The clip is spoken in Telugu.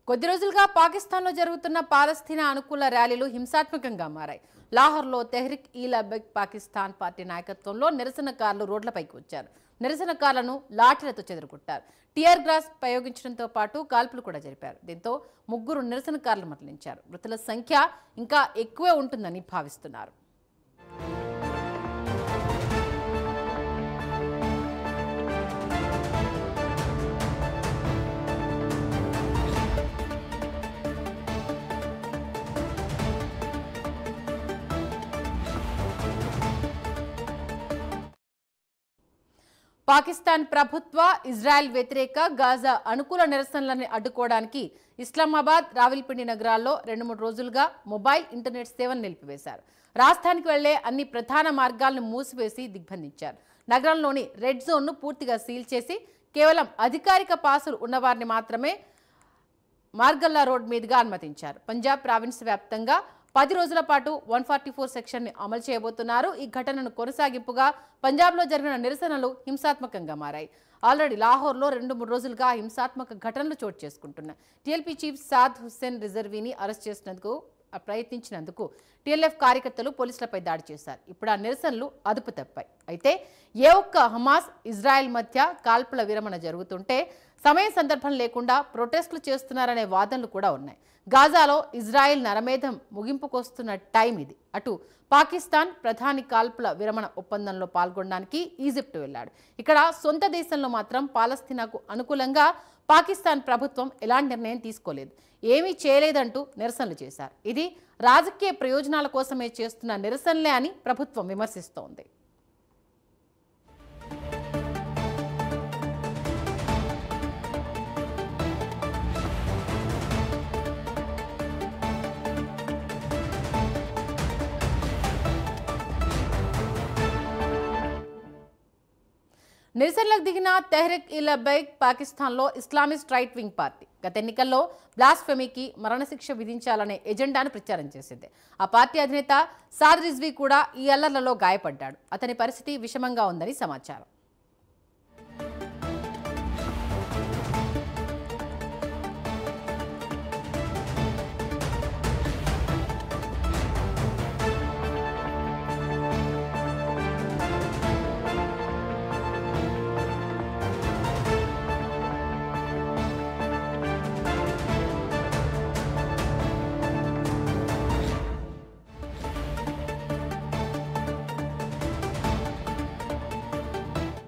కొద్ది రోజులుగా పాకిస్తాన్లో జరుగుతున్న పాలస్తీనా అనుకూల ర్యాలీలు హింసాత్మకంగా మారాయి. లాహోర్లో తెహ్రిక్ ఈ లబ్బైక్ పాకిస్తాన్ పార్టీ నాయకత్వంలో నిరసనకారులు రోడ్లపైకి వచ్చారు. నిరసనకారులను లాఠీలతో చెదరగొట్టారు. టియర్ గ్యాస్ ప్రయోగించడంతో పాటు కాల్పులు కూడా జరిపారు. దీంతో ముగ్గురు నిరసనకారులు మరణించారు. మృతుల సంఖ్య ఇంకా ఎక్కువే ఉంటుందని భావిస్తున్నారు. పాకిస్తాన్ ప్రభుత్వ ఇజ్రాయెల్ వ్యతిరేక గాజా అనుకూల నిరసనలను అడ్డుకోవడానికి ఇస్లామాబాద్, రావిల్పిండి నగరాల్లో 2-3 రోజులుగా మొబైల్ ఇంటర్నెట్ సేవను నిలిపివేశారు. రాజధానికి వెళ్లే అన్ని ప్రధాన మార్గాలను మూసివేసి దిగ్బంధించారు. నగరంలోని రెడ్ జోన్ను పూర్తిగా సీల్ చేసి కేవలం అధికారిక పాసులు ఉన్నవారిని మాత్రమే మార్గల్లా రోడ్ మీదుగా అనుమతించారు. పంజాబ్ ప్రావిన్స్ వ్యాప్తంగా 10 రోజుల పాటు 144 సెక్షన్ని అమలు చేయబోతున్నారు. ఈ ఘటనను కొనసాగింపుగా పంజాబ్లో జరిగిన నిరసనలు హింసాత్మకంగా మారాయి. ఆల్రెడీ లాహోర్లో 2-3 రోజులుగా హింసాత్మక ఘటనలు చోటు చేసుకుంటున్నాయి. టీఎల్పీ చీఫ్ సాద్ హుస్సేన్ రిజర్వీని అరెస్ట్ చేసినందుకు ప్రయత్నించినందుకు టీఎల్ఎఫ్ కార్యకర్తలు పోలీసులపై దాడి చేశారు. ఇప్పుడు ఆ నిరసనలు అదుపు తప్పాయి. అయితే ఏ ఒక్క హమాస్, ఇజ్రాయెల్ మధ్య కాల్పుల విరమణ జరుగుతుంటే సమయ సందర్భం లేకుండా ప్రొటెస్టులు చేస్తున్నారనే వాదనలు కూడా ఉన్నాయి. గాజాలో ఇజ్రాయెల్ నరమేధం ముగింపుకొస్తున్న టైం ఇది. అటు పాకిస్తాన్ ప్రధాని కాల్పుల విరమణ ఒప్పందంలో పాల్గొనడానికి ఈజిప్ట్ వెళ్లాడు. ఇక్కడ సొంత దేశంలో మాత్రం పాలస్తీనాకు అనుకూలంగా పాకిస్తాన్ ప్రభుత్వం ఎలాంటి నిర్ణయం తీసుకోలేదు, ఏమీ చేయలేదంటూ నిరసనలు చేశారు. ఇది రాజకీయ ప్రయోజనాల కోసమే చేస్తున్న నిరసనలే అని ప్రభుత్వం విమర్శిస్తోంది. నిరసనలకు దిగిన తెహ్రిక్ ఈ లబ్బైక్ పాకిస్తాన్లో ఇస్లామిస్ట్ రైట్ వింగ్ పార్టీ గత ఎన్నికల్లో బ్లాస్ఫెమీకి మరణశిక్ష విధించాలనే ఎజెండాను ప్రచారం చేసింది. ఆ పార్టీ అధినేత సాద్ రిజ్వీ కూడా ఈ అల్లర్లలో గాయపడ్డాడు. అతని పరిస్థితి విషమంగా ఉందని సమాచారం.